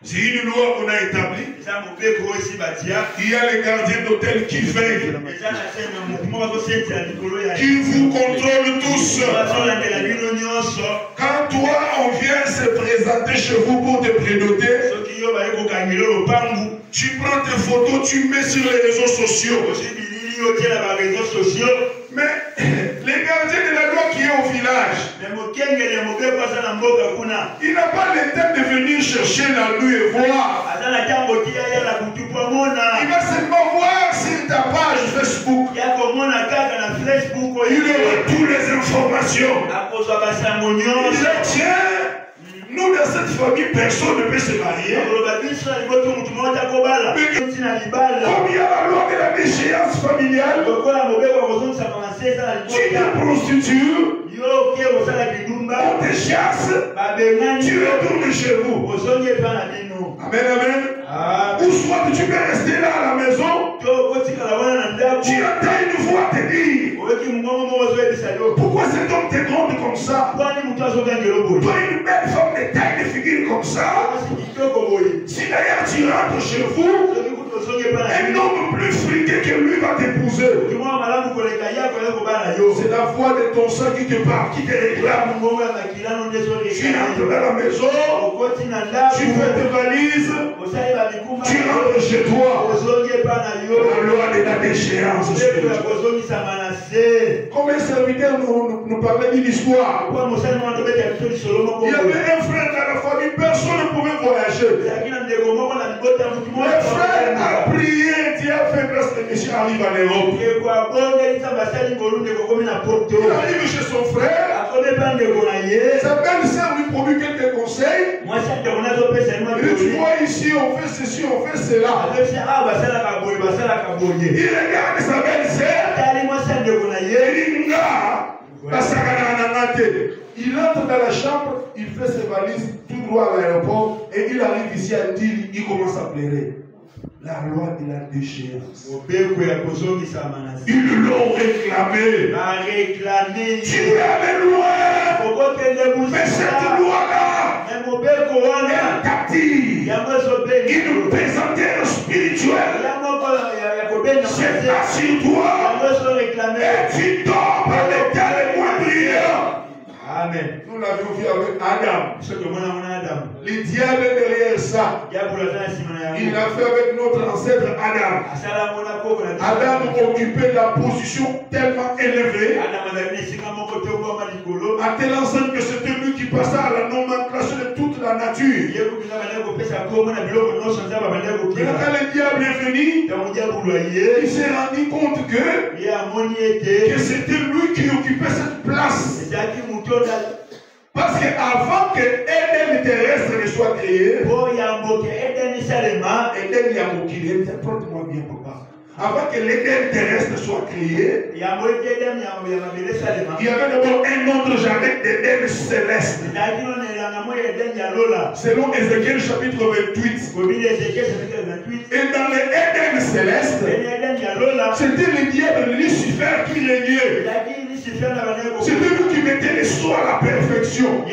C'est une loi qu'on a établie. Il y a les gardiens d'hôtel qui veillent, qui vous contrôlent tous. Quand toi, on vient se présenter chez vous pour te prénoter, tu prends tes photos, tu mets sur les réseaux sociaux. Mais les gardiens de la loi qui est au village, il n'a pas le temps de venir chercher la nuit et voir. Il va seulement voir sur ta page Facebook. Il aura toutes les informations. Il dit, tiens, nous dans cette famille, personne ne peut se marier. Comme il y a la loi de la déchéance familiale, tu te prostitues, on te chasse, tu retournes chez vous. Amen, amen. Ou soit tu peux rester là à la maison, tu entends une voix te dire, pourquoi cet homme te gronde comme ça? Toi une belle femme de taille de figure comme ça. Si d'ailleurs tu rentres chez vous, un homme plus friqué que lui va t'épouser. C'est la voix de ton sang qui te parle, qui te réclame. Tu rentres dans la maison, tu fais tes valises, tu rentres chez toi. La loi de la déchéance. Comme un serviteur nous parlait d'une histoire. Il y avait un frère dans la famille, personne ne pouvait voyager. Le frère a prié, Dieu a fait grâce que monsieur arrive en Europe. Il arrive chez son frère. Sa belle-sœur lui promit quelques conseils. Et tu vois ici, on fait ceci, on fait cela. Il regarde sa belle-sœur. Il entre dans la chambre, il fait ses valises tout droit à l'aéroport et il arrive ici à Dili, il commence à pleurer. La loi de la déchéance. Ils l'ont réclamé. Tu veux aller loin. Mais cette loi-là, elle captive. Une pesanteur spirituelle. C'est là sur toi. Et tu tombes par l'état les moins brillants. Amen. Nous l'avions vu avec Adam. Le diable derrière ça. Il l'a fait avec notre ancêtre Adam. Adam occupait la position tellement élevée, à telle enseigne que c'était lui qui passa à la nomenclature de toute la nature. Et quand le diable est venu, il s'est rendu compte que c'était lui qui occupait cette place. Parce qu'avant que Éden terrestre ne soit créé, porte-moi bien, papa. Avant que l'Éden terrestre soit créé, il y avait d'abord un autre jardin d'Éden céleste. Selon Ézéchiel chapitre 28. Et dans l'Éden céleste, c'était le diable Lucifer qui régnait. C'est lui qui mettait les soins à la perfection.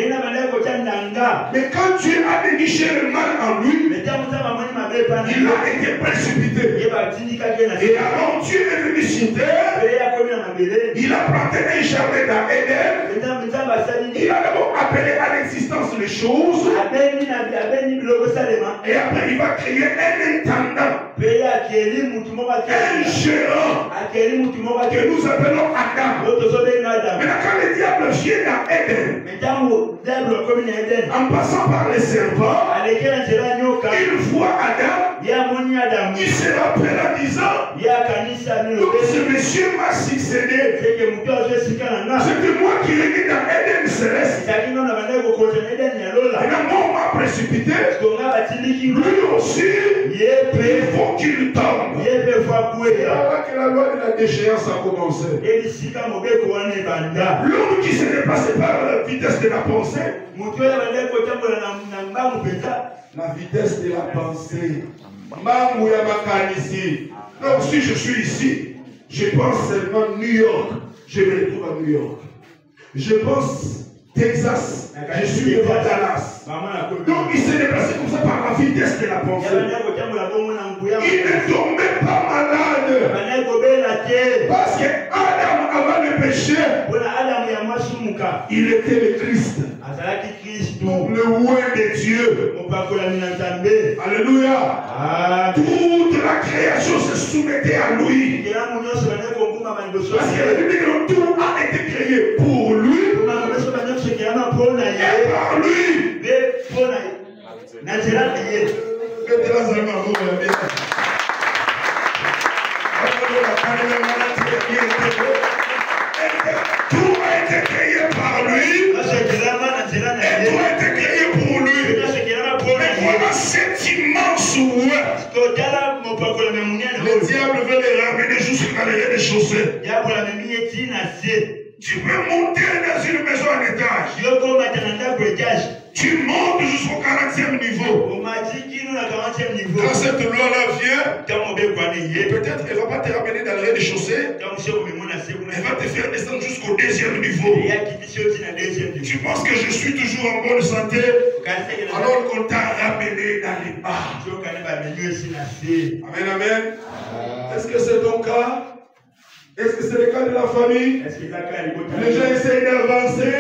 Mais quand Dieu a déniché le mal en lui, il a été précipité. Et alors Dieu est venu sur terre. Il a planté un jardin dans Éden. Il a d'abord appelé à l'existence les choses. Et après il va créer un intendant. Un gérant que nous appelons Adam. Maintenant quand le diable vient à Éden, en passant par les serpents, il voit Adam. Il se rappelle en disant, donc ce monsieur m'a succédé. C'était moi qui régnais dans Éden céleste. Et quand on m'a précipité, lui aussi, il faut qu'il tombe. C'est là que la loi de la déchéance a commencé. L'homme qui se dépassait par la vitesse de la pensée. La vitesse de la pensée. Donc si je suis ici, je pense seulement New York. Je me retrouve à New York. Je pense Texas, je suis devant Dallas. Donc il s'est déplacé comme ça par la vitesse de la pensée. Il ne tombait pas malade. Parce que Adam, avant le péché, il était le Christ. Donc le roi de Dieu. Alléluia. Toute la création se soumettait à lui. Parce que la Bible dit que tout a été créé pour lui. Et par lui. Tout a été créé par lui. Et tout a été créé pour lui. Mais voilà cet immense roi. Le diable veut les ramener jusqu'à les rez-de-chaussée. Tu peux monter dans une maison en étage. Tu montes jusqu'au 40e niveau. Quand cette loi-là vient, peut-être elle ne va pas te ramener dans le rez-de-chaussée. Elle va te faire descendre jusqu'au 2e niveau. Tu penses que je suis toujours en bonne santé alors qu'on t'a ramené dans les bas. Amen, amen. Est-ce que c'est ton cas? Est-ce que c'est le cas de la famille? Les gens essayent d'avancer.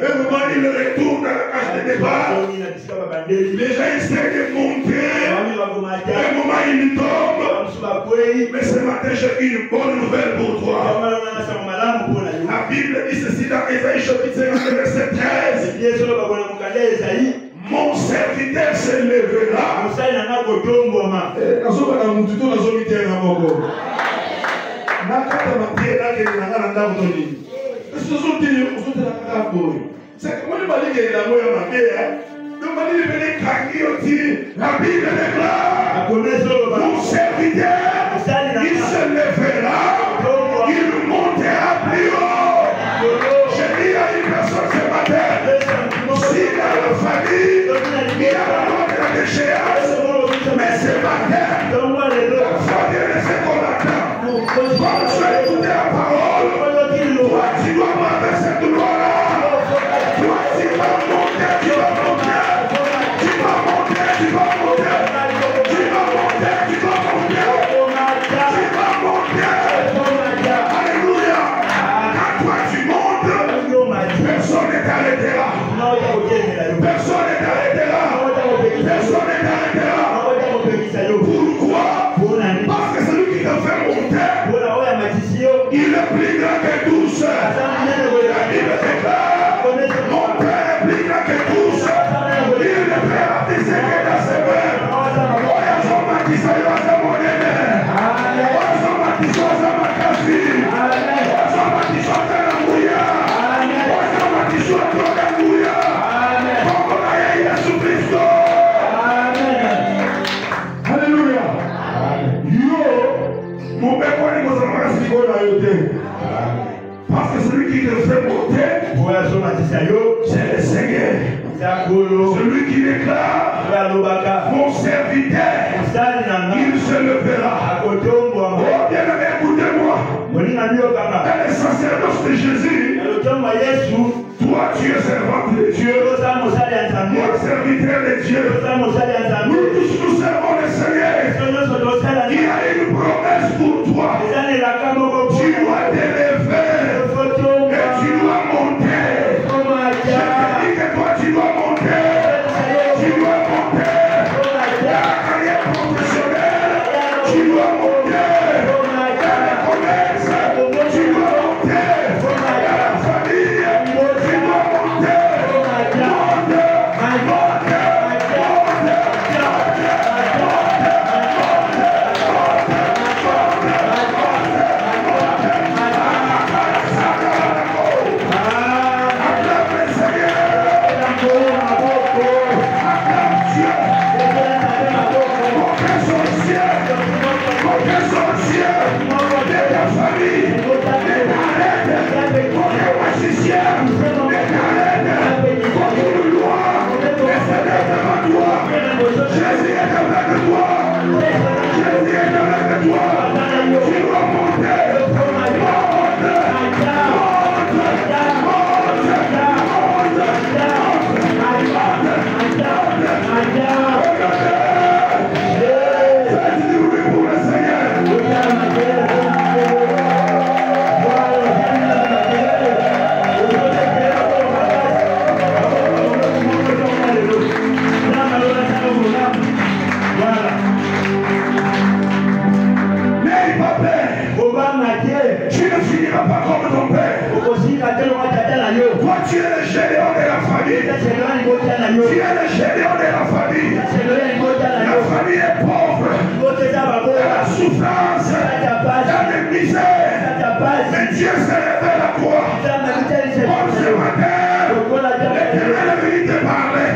Un moment, ils retournent dans la cage de départ. Les gens essayent de monter. Un moment, ils tombent. Mais ce matin, j'ai une bonne nouvelle pour toi. La Bible dit ceci dans Ésaïe chapitre 50, verset 13. Mon serviteur se lèvera. La Bible déclare, mon serviteur, il se lèvera, il montera plus haut. Je dis à une personne ce matin, si dans la famille, il y a la déchéance, mais ce matin, la famille ne sait qu'on attend. Quand tu as écouté la parole, toi tu dois monter cette loi-là. Toi tu vas monter, tu vas monter. Tu vas monter, tu vas monter. Tu vas monter, tu vas monter. Tu vas monter. Alléluia. Quand toi tu montes, personne ne t'arrêtera. Personne ne t'arrêtera. Personne ne t'arrêtera. Pourquoi? Parce que celui qui te fait monter, il est plus grand que tous. La Bible déclare, mon Père est plus grand que tous. Il est prêt à baptiser que dans ses mains. Oya son baptisé, oya son monene. Oya son baptisé, oya son makasi. Oya son baptisé, oya son mouya. Oya son baptisé, oya son mouya. Kongo na ya Yesu Kristo. Alléluia. Yo, mon Père, quand il vous a dit parce que celui qui te fait monter, c'est le Seigneur. Celui qui déclare, mon serviteur, il se lèvera. Oh bien aimé, écoutez-moi. Dans le sacerdoce de Jésus, toi tu es servante de Dieu. Moi serviteur de Dieu. Nous tous nous servons le Seigneur. Il y a une promesse pour toi. Tu dois t'élever et tu dois monter. Je te dis que toi tu dois monter. Tu dois monter. Dans la carrière professionnelle, tu dois monter. Dans le commerce, tu dois monter. Dans la famille, tu dois monter. Monte. Tu ne finiras pas comme ton père. Toi, tu es le géant de la famille. Tu es le géant de la famille. La famille est pauvre. Elle a souffrance. Elle a des misères. Mais Dieu s'est levé à la croix. Comme ce matin, l'Éternel est venu te parler.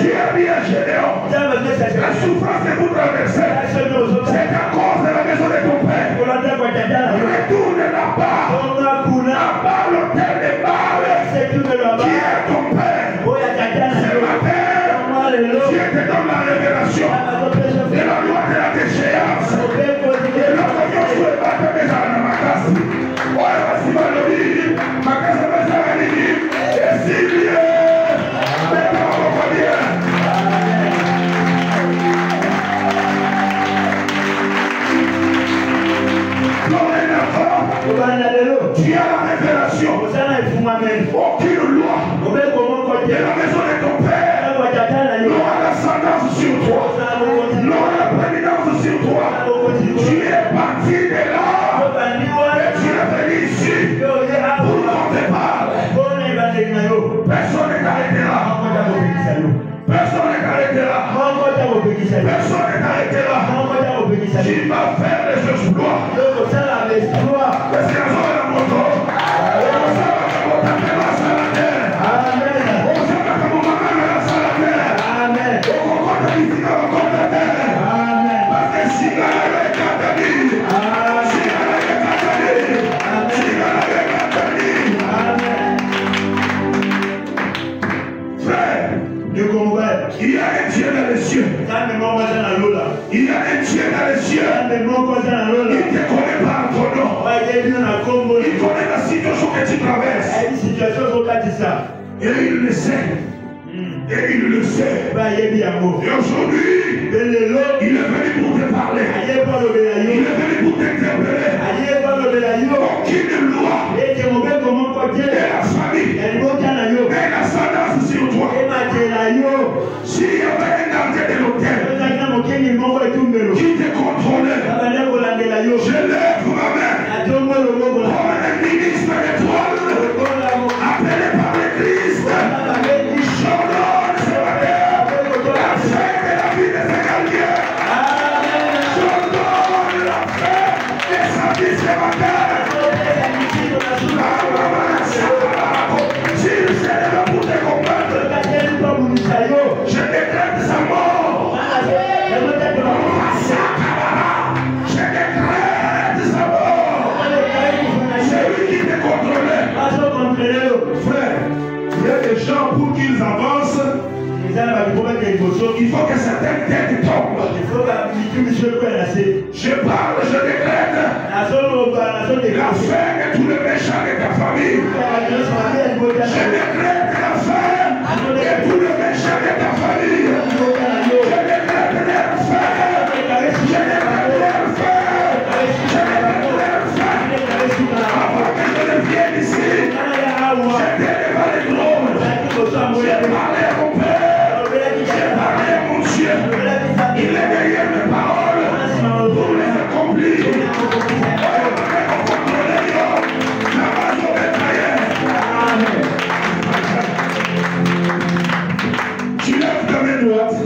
Tu as mis un géant. La souffrance que vous traversez, c'est à cause de la maison de ton père. Retourne là-bas. Là-bas, l'hôtel des Baal. Qui est ton père? Ce matin, Dieu te donne la révélation de la loi de la déchéance. Et lorsque Josué va te mettre dans ma casse, ouais, voici ma lobby, ma casse va s'arrêter. Et si Dieu, mais pas encore bien. Tu as la révélation. Aucune loi de la maison de ton père n'aura l'ascendance sur toi, n'aura la prééminence sur toi. Tu es parti de là et tu es venu ici pour qu'on te parle. Personne ne t'arrêtera. Personne ne t'arrêtera. Personne ne t'arrêtera. Tu vas faire les exploits. Parce qu'il y a un moto. Il y a un Dieu dans les cieux. Il y a un Dieu dans les cieux. Il te connaît par ton nom. Il connaît la situation que tu traverses. Et il le sait. Et il le sait. Et aujourd'hui, il est venu pour te parler. Il est venu pour t'interpeller. Aucune loi de la famille et l'ascendance sur toi. S'il y avait un gardien de l'hôtel qui te contrôlait, je lève ma main comme un ministre d'étoile appelé par le Christ. J'ordonne ce matin la fin de la vie de ce gardien. J'ordonne la fin de sa vie ce matin. S'il s'est levé pour te combattre, je décrète sa mort. Je décrète sa mort. C'est lui qui te contrôlait. Frère, il y a des gens pour qu'ils avancent. Il faut que certaines têtes tombent. Je parle, je décrète la fin de tous les méchants de ta famille. Je décrète la fin de tous les méchants de ta famille. Je décrète leur fin. Je décrète leur fin. Je décrète leur fin. Avant que je ne vienne ici, j'étais devant les trônes. J'ai parlé à mon Père. J'ai parlé à mon Dieu. Il est derrière mes paroles pour les accomplir. Tu lèves ta main droite.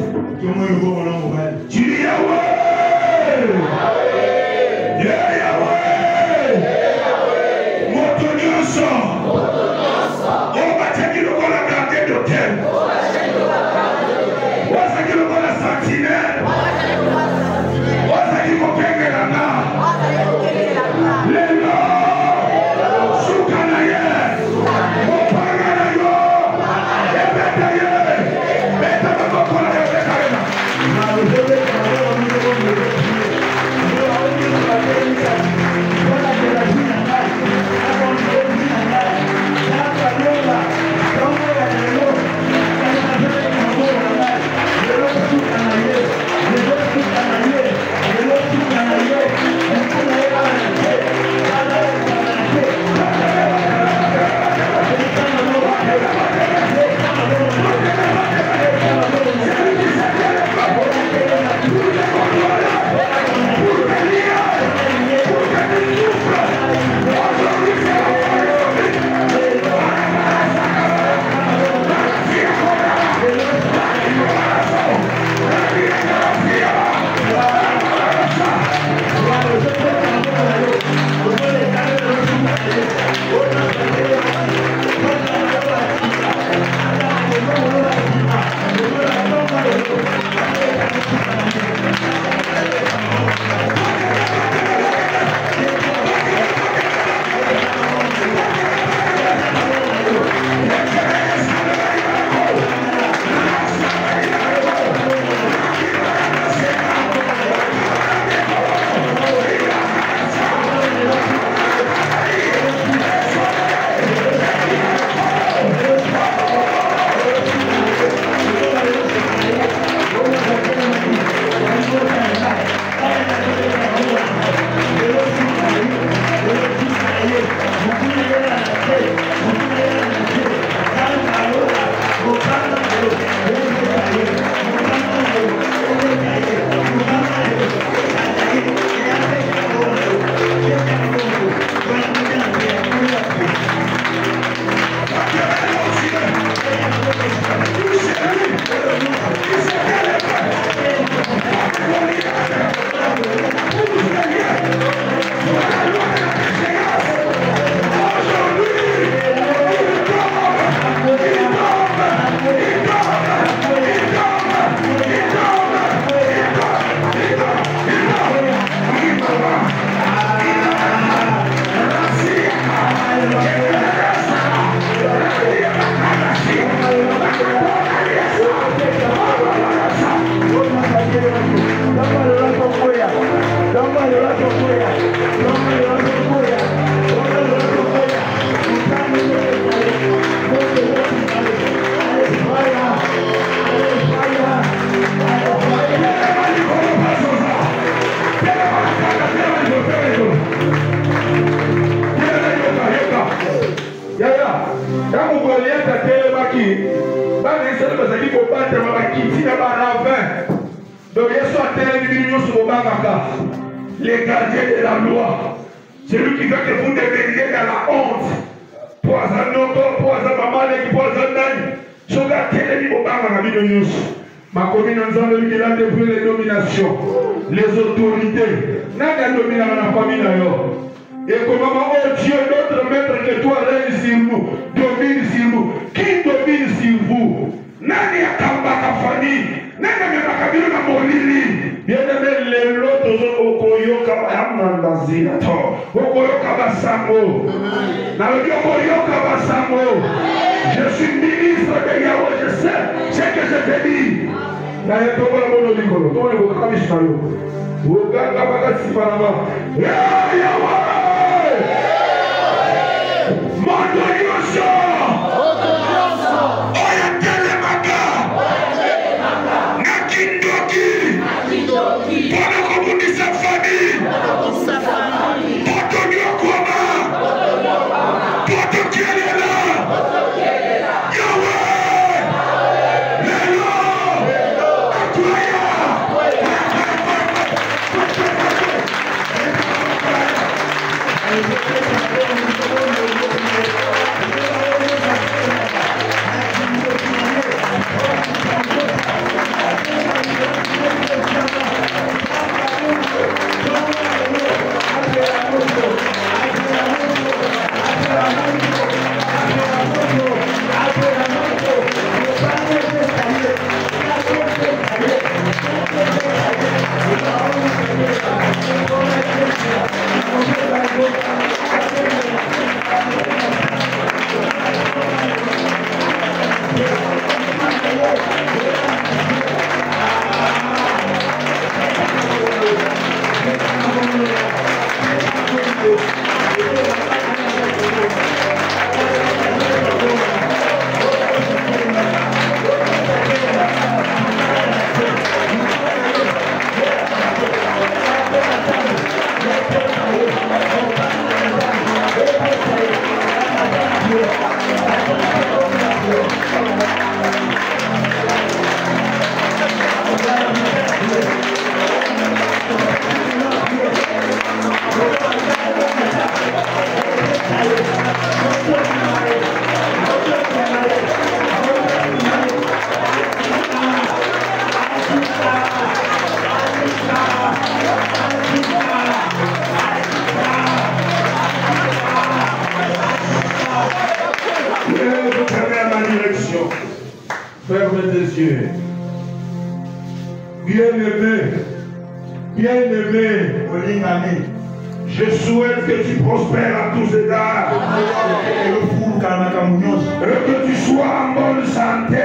battre ma kiti na ba ravin. Donc il soit tel l'union sur Bangaka. Les gardiens de la loi. Celui qui veut que vous deveniez dans la honte. Poison noko, poison mamale, poison nani. Soga tel ni Bangaka bidonius. Ma commune en zone qui a depuis les dominations, les autorités. N'a dominé la famille d'ailleurs. Et comment, oh Dieu, notre maître que toi règne sur nous, domine sur nous. Qui domine sur vous? Nani akambaka famille? Nani akabilo na molili? Bien aimé, les lotos okoyoka amandazina to. Okoyoka basango. Na le okoyoka basango. Je suis ministre de Yahweh, je sais ce que je te dis. Na yetoba mono likolo. To le bokamishna yo. Oganga bakasi parama. Yahweh! Ferme tes yeux. Bien-aimé, je souhaite que tu prospères à tous égards. Et que tu sois en bonne santé.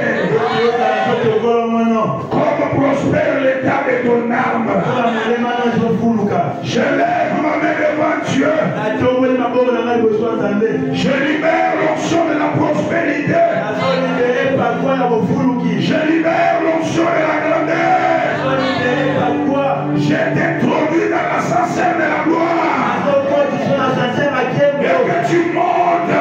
Comme prospère l'état de ton âme. Je lève ma main devant Dieu. Je libère l'onction de la prospérité. Je libère l'onction de la grandeur. Je t'introduis dans la sincère de la gloire. Et que tu montes.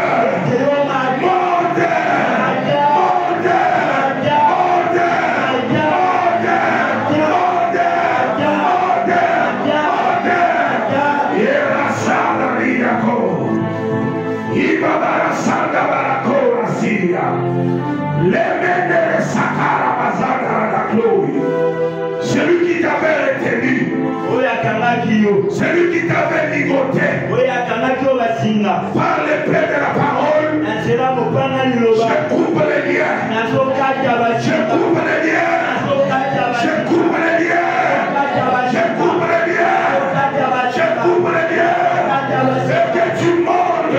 Celui qui t'avait retenu, celui qui t'avait ligoté par l'épée de la parole, je coupe les liens, je coupe les liens, je coupe les liens, je coupe les liens, je coupe les liens, et que tu montes.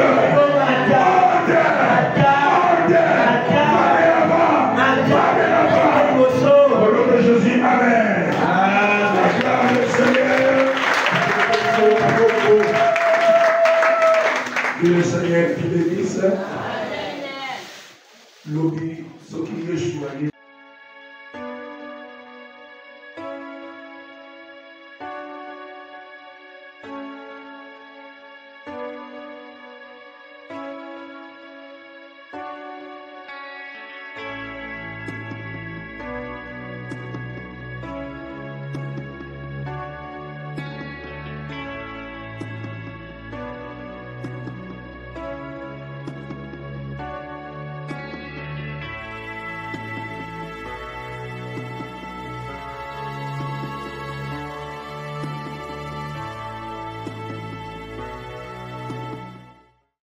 Que le Seigneur te bénisse. L'obéissance qui est choisie.